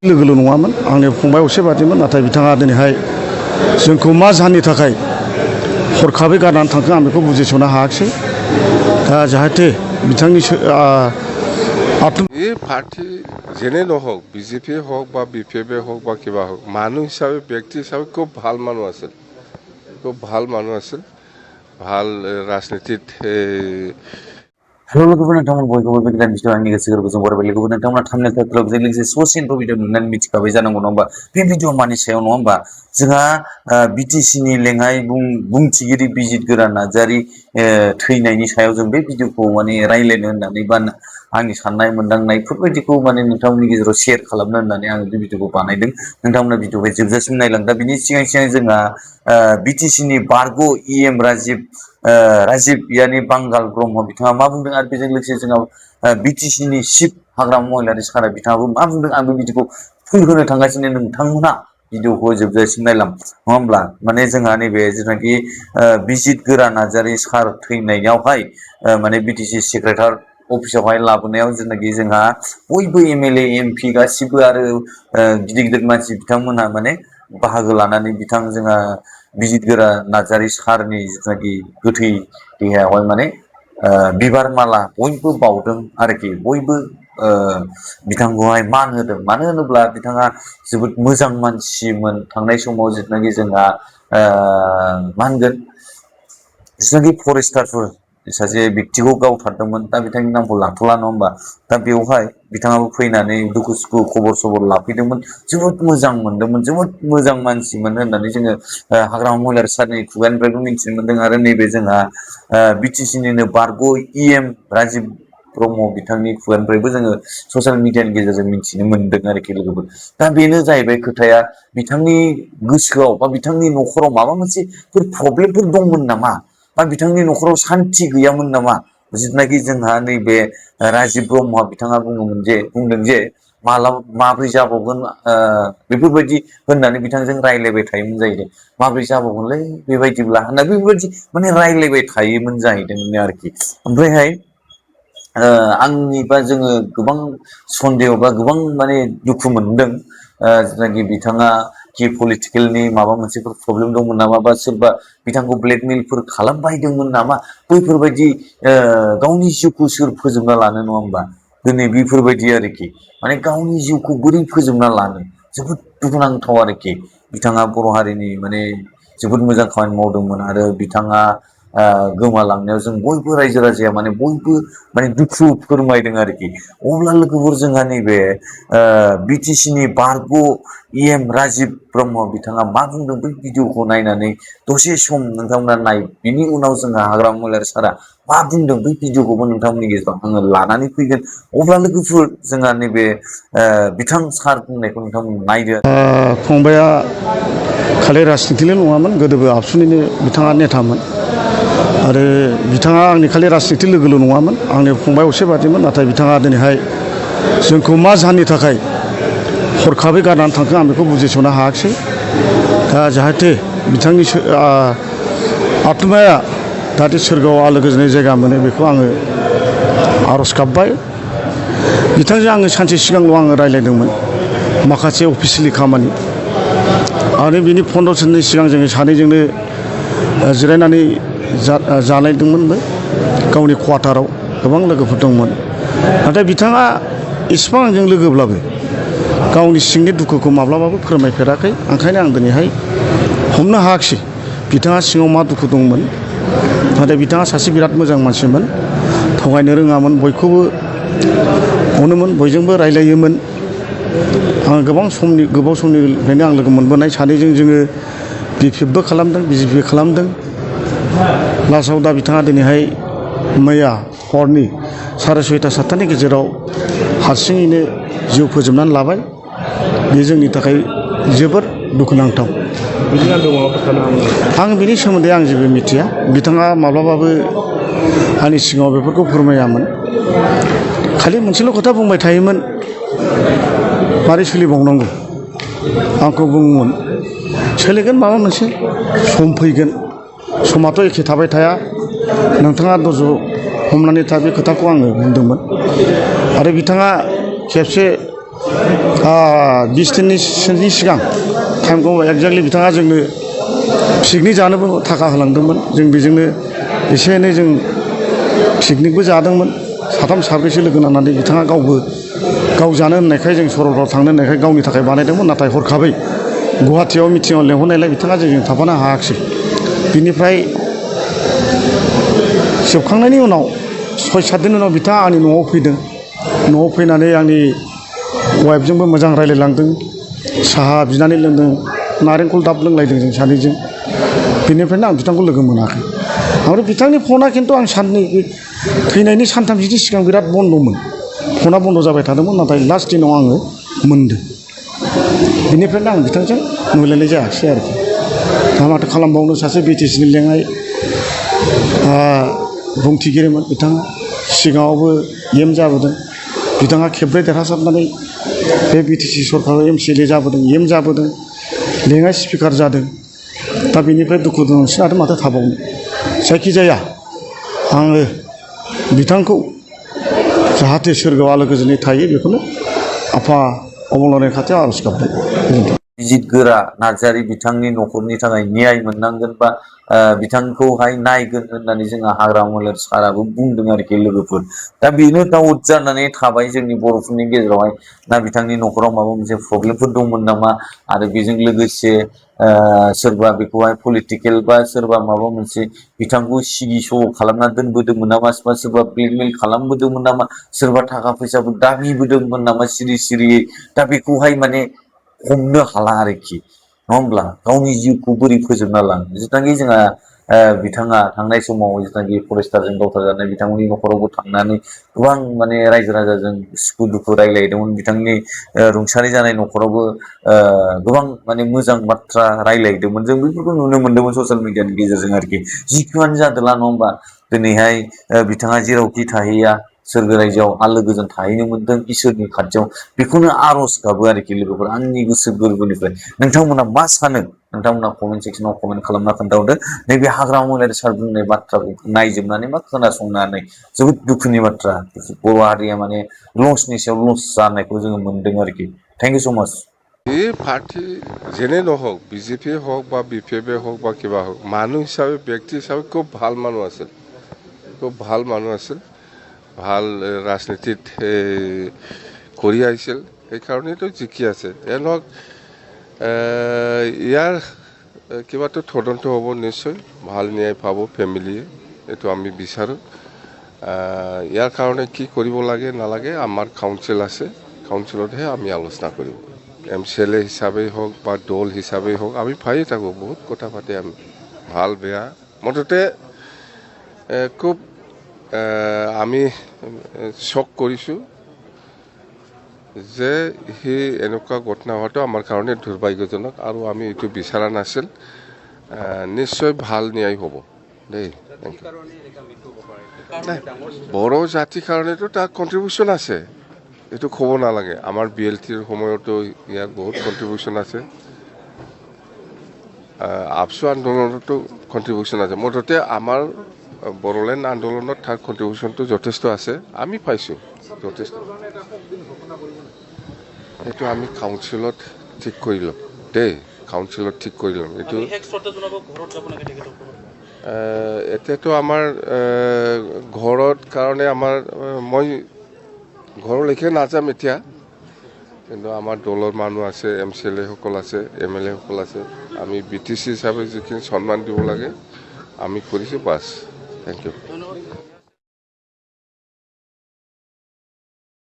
Lugol' नङामोन आंनि फंबाय असे बादिमोन नाथाय बिथाङा दिनैहाय जोंखौ मा जाहोननि थाखाय हरखाबै गारनानै थांखो आं बेखौ बुजिस'नो हायाखिसै दा जाहाथे बिथांनि এই পার্টি যেনে নহওক বিজেপি হোক বা বিপিএফে হোক বা কিবা হোক মানুহ হিচাপে ব্যক্তি হিচাপে খুব ভাল মানুহ আছিল ভাল ৰাজনীতিত Hello, logo na taman boy ko bigla bisto ang nigga siguro gusto mo logo na taman thumbnail ta club zeli se sosin to video nan mit ka beja nango nomba pe video mani sayo nomba जोंहा BTC नि लेङाइ बुंथिगिरि बिजित गोरा नार्जारि थैनायनि सायाव जों बे भिडिअखौ माने रायलायनो होननानै बा आंनि साननाय मोनदांनायफोरबायदिखौ माने नोंथांमोननि गेजेराव शेयार खालामनो होननानै आं बे भिडिअखौ बानायदों नोंथांमोना भिडिअखौ जोबजासिम नायलां दा बिनि सिगां जोंहा BTC नि बारग' EM राजिब यानि बांगाल ब्रह्म बिथाङा मा बुंदों आरो बेजों लोगोसे जोंहा BTC नि चिफ हाग्रामा महिलारि सारा बिथाङाबो मा बुंदों आं बे भिडिअखौ फुल होनो थांगासिनो नोंथांमोना भिडिअखौ जोबजासिम नायलां नङा होमब्ला माने जोंहा नैबे जेनाखि बिजित गोरा नार्जारि सार थैनायावहाय माने BTC सेक्रेटार अफिसावहाय लाबोनायाव जेनाखि जोंहा बयबो MLA MP गासिबो आरो गिदिर गिदिर मानसि बिथांमोनहा माने बाहागो लानानै बिथां जोंहा बिजित गोरा नार्जारि सारनि जेनाखि गोथै देहायावहाय माने बिबार माला बयबो बावदों आरोखि बयबो बिथांखौहाय मान होदों मानो होनोब्ला बिथाङा जोबोद मोजां मानसिमोन थांनाय समाव जेनाखि जोंहा मा होनगोन जेनाखि फरेस्टारफोर सासे व्यक्तिखौ गावथारदोंमोन दा बिथांनि नामखौ लाथ'ला नङा होमबा दा बेवहाय बिथाङाबो फैनानै दुखु सुखु खबर सबर लाफैदोंमोन जोबोद मोजां मोनदोंमोन जोबोद मोजां मानसिमोन होननानै जोङो हाग्रामा महिलारि सारनि खुगानिफ्रायबो मिथिनो मोनदों आरो नैबे जोंहा BTC निनो बारग' EM राजिब ब्रह्म बिथांनि खुगानिफ्रायबो जोङो ससियेल मिडियानि गेजेरजों मिथिनो मोनदों आरोखि लोगोफोर दा बेनो जाहैबाय खोथाया बिथांनि गोसोआव बा बिथांनि न'खराव माबा मोनसे प्रब्लेमफोर दंमोन नामा बा बिथांनि न'खराव सान्थि गैयामोन नामा जिथुनाखि जोंहा नैबे राजिब ब्रह्मआ बिथाङा बुंदों जे माब्रै जाबावगोन बेफोरबायदि होननानै बिथांजों रायलायबाय थायोमोन जाहैदों माब्रै जाबावगोनलै बेबायदिब्ला होनना बेफोरबायदि माने रायलायबाय थायोमोन जाहैदों आरोखि ओमफ्रायहाय आंनिबा जोङो गोबां सन्देह बा गोबां माने दुखु मोनदों जेनाखि बिथाङा कि पलिटिकेलनि माबा मोनसेफोर प्रब्लेम दंमोन नामा बा सोरबा बिथांखौ ब्लेकमेलफोर खालामबायदोंमोन नामा बैफोरबायदि गावनि जिउखौ सोर फोजोबना लानो नङा होमबा दिनै बेफोरबायदि आरोखि माने गावनि जिउखौ बोरै फोजोबना लानो जोबोद दुखुनांथाव आरोखि बिथाङा बर' हारिनि माने जोबोद मोजां खामानि मावदोंमोन आरो बिथाङा गोमालांनायाव जों बयबो रायजो राजाया माने बयबो माने दुखु फोरमायदों आरोखि अब्ला लोगोफोर जोंहा नैबे BTC नि बारग' EM राजिब ब्रह्म बिथाङा मा बुंदों बै भिडिअखौ नायनानै दसे सम नोंथांमोना नाय बिनि उनाव जोंहा हाग्रामा महिलारि सारा मा बुंदों बै भिडिअखौबो नोंथांमोननि गेजेराव आङो लानानै फैगोन अब्ला लोगोफोर जोंहा नैबे बिथां सार बुंनायखौ नोंथांमोन नायदो फंबाया खालि राजनितिल' नङामोन गोदोबो आबसुनिनो बिथाङा नेतामोन आरो बिथाङा आंनि खालि राजनिति लोगोल' नङामोन आंनि फंबाय असे बादिमोन नाथाय बिथाङा दिनैहाय जोंखौ मा जाहोननि थाखाय हरखाबै गारनानै थांखो आं बेखौ बुजिस'नो हायाखिसै दा जाहाथे बिथांनि आत्माया जाहाथे सोरगोआव आलो गोजोननि जायगा मोनो बेखौ आङो आर'ज गाबबाय बिथांजों आङो सानसे सिगांल' आङो रायलायदोंमोन माखासे अफिसियेलि खामानि आरो बिनि 15 साननि सिगां जोङो सानैजोंनो जिरायनानै जालायदोंमोनबो गावनि क्वार्टाराव गोबां लोगोफोर दंमोन नाथाय बिथाङा इसिबां आंजों लोगोब्लाबो गावनि सिंनि दुखुखौ माब्लाबाबो फोरमायफेराखै ओंखायनो आं दिनैहाय हमनो हायाखिसै बिथाङा सिङाव मा दुखु दंमोन नाथाय बिथाङा सासे बिराद मोजां मानसिमोन थगायनो रोङामोन बयखौबो अनोमोन बयजोंबो रायलायोमोन आं गोबाव समनिफ्रायनो आं लोगो मोनबोनाय सानैजों जोङो BPFबो खालामदों BJP खालामदों लास्टआव दा बिथाङा दिनैहाय मैया हरनि 6:30 7टानि गेजेराव हारसिङैनो जिउ फोजोबनानै लाबाय बे जोंनि थाखाय जोबोद दुखुनांथाव आं बिनि सोमोन्दै आं जेबो मिथिया बिथाङा माब्लाबाबो आंनि सिगाङाव बेफोरखौ फोरमायामोन खालि मोनसेल' खोथा बुंबाय थायोमोन मारै सोलिबावनांगौ आंखौ बुङोमोन सोलिगोन माबा मोनसे सम फैगोन समाथ' एखे थाबाय थाया नोंथाङा दज' हमनानै था बे खोथाखौ आङो बुंदोंमोन आरो बिथाङा खेबसे 20 दिननि सिगां टाइमखौ एक्जेक्टलि बिथाङा जोंनो पिकनिक जानोबो थाखा होलांदोंमोन जों बेजोंनो एसे एनै जों पिकनिकबो जादोंमोन साथाम साब्रैसो लोगो नांनानै बिथाङा गाव जानो होननायखाय जों सरलपारायाव थांनो होननायखाय गावनि थाखाय बानायदोंमोन नाथाय हरखाबै गुवाहाटियाव मिटिङाव लेंहरनायलाय बिथाङा जोंजों थाफानो हायाखिसै बिनिफ्राय जोबखांनायनि उनाव 6-7 दिन उनाव बिथाङा आंनि न'आव फैदों न'आव फैनानै आंनि वाइफजोंबो मोजां रायज्लायलांदों साहा बिनानै लोंदों नारेंखल दाब लोंलायदों जों सानैजों बेनिफ्रायनो आं बिथांखौ लोगो मोनाखै आरो बिथांनि फना खिन्थु आं थैनायनि सानथाम बिदि सिगां बिराद बन्द'मोन फना बन्द' जाबाय थादोंमोन नाथाय लास्ट दिनाव आङो मोनदों बेनिफ्रायनो आं बिथांजों नुलायनाय जायाखिसै आरोखि दा माथो खालामबावनो सासे बिटिसिनि लेङाइ बुंथिगिरिमोन बिथाङा सिगाङावबो एम जाबोदों बिथाङा खेब्रै देरहासारनानै बे बिटिसि सरकाराव MCLA जाबोदों एम जाबोदों लेङाइ स्पिकार जादों दा बेनिफ्राय दुखु दंसै आरो माथो थाबावनो जायखिजाया आङो बिथांखौ जाहाथे सोरगोआव आलो गोजोनै थायो बेखौनो आफा अबंलावरिनि खाथियाव आर'ज गाबबाय गोजोन्थों बिजित गोरा नार्जारि बिथांनि न'खरनि थाखाय न्याय मोननांगोन बा बिथांखौहाय नायगोन होननानै जोंहा हाग्रामा महिलारि साराबो बुंदों आरोखि लोगोफोर दा बेनो डाउट जानानै थाबाय जोंनि बर'फोरनि गेजेरावहाय ना बिथांनि न'खराव माबा मोनसे प्रब्लेमफोर दंमोन नामा आरो बेजों लोगोसे सोरबा बेखौहाय पलिटिकेल बा सोरबा माबा मोनसे बिथांखौ सिगि स' खालामना दोनबोदोंमोन नामा सोरबा ब्लेकमेल खालामबोदोंमोन नामा सोरबा थाखा फैसाबो दाबिबोदोंमोन नामा सिरि सिरियै दा बेखौहाय माने हमनो हाला आरोखि नङा होमब्ला गावनि जिउखौ बोरै फोजोबना लानो जिथुनाखि जोंहा बिथाङा थांनाय समाव जिथुनाखि फरेस्टारजों गावथारजानाय बिथांमोननि न'खरावबो थांनानै गोबां माने रायजो राजाजों सुखु दुखु रायलायदोंमोन बिथांनि रुंसारि जानाय न'खरावबो गोबां माने मोजां बाथ्रा रायलायदोंमोन जों बेफोरखौ नुनो मोन्दोंमोन ससियेल मिडियानि गेजेरजों आरोखि जिखुनु जादोंला नङा होमबा दिनैहाय बिथाङा जेरावखि थाहैया सोरगो रायजोआव आलो गोजोन थाहैनो मोन्दों इसोरनि खाथियाव बेखौनो आर'ज गाबो आरोखि लोगोफोर आंनि गोसो गोरबोनिफ्राय नोंथांमोना मा सानो नोंथांमोना कमेन्ट सेक्सनाव कमेन्ट खालामना खोन्थाहरदो नैबे हाग्रामा महिलारि सार बुंनाय बाथ्राखौ नायजोबनानै बा खोनासंनानै जोबोद दुखुनि बाथ्रा बर' हारिया माने लसनि सायाव लस जानायखौ जोङो मोन्दों आरोखि थेंक इउ स' माच এই পার্টি যেনে নহওক বিজেপি হওক বা BPF হওক বা কিবা হওক মানুহ হিচাপে ব্যক্তি হিচাপে খুব ভাল মানুহ আছিল খুব ভাল মানুহ আছিল ভাল ৰাজনীতিত কৰি আহিছিল সেইকাৰণেতো জিকি আছে এ নহওক ইয়াৰ কিবাটো তদন্ত হ'ব নিশ্চয় ভাল ন্যায় পাব ফেমিলিয়ে এইটো আমি বিচাৰোঁ ইয়াৰ কাৰণে কি কৰিব লাগে নালাগে আমাৰ কাউন্সিল আছে কাউন্সিলতহে আমি আলোচনা কৰিব MCLA হিচাপেই হওক বা দল হিচাপেই হওক আমি পায়ে থাকোঁ বহুত কথা পাতি আমি ভাল বেয়া মুঠতে খুব আমি চক কৰিছোঁ যে সেই এনেকুৱা ঘটনা হোৱাটো আমাৰ কাৰণে দুৰ্ভাগ্যজনক আৰু আমি এইটো বিচৰা নাছিল নিশ্চয় ভাল ন্যায় হ'ব দেই বড়ো জাতিৰ কাৰণেতো তাৰ কণ্ট্ৰিবিউশ্যন আছে এইটো ক'ব নালাগে আমাৰ BLTৰ সময়তো ইয়াৰ বহুত কণ্ট্ৰিবিউশ্যন আছে আপচু আন্দোলনতো কণ্ট্ৰিবিউশ্যন আছে মুঠতে আমাৰ বড়োলেণ্ড আন্দোলনত তাৰ কণ্ট্ৰিবিউশ্যনটো যথেষ্ট আছে আমি পাইছোঁ যথেষ্ট এইটো আমি কাউন্সিলত ঠিক কৰি ল'ম দেই কাউন্সিলত ঠিক কৰি ল'ম এইটো এতিয়াতো আমাৰ ঘৰত কাৰণে আমাৰ মই ঘৰলৈকে নাযাম এতিয়া কিন্তু আমাৰ দলৰ মানুহ আছে MCLA সকল আছে MLA সকল আছে আমি BTC হিচাপে যিখিনি সন্মান দিব লাগে আমি কৰিছোঁ বাছ থেংক ইউ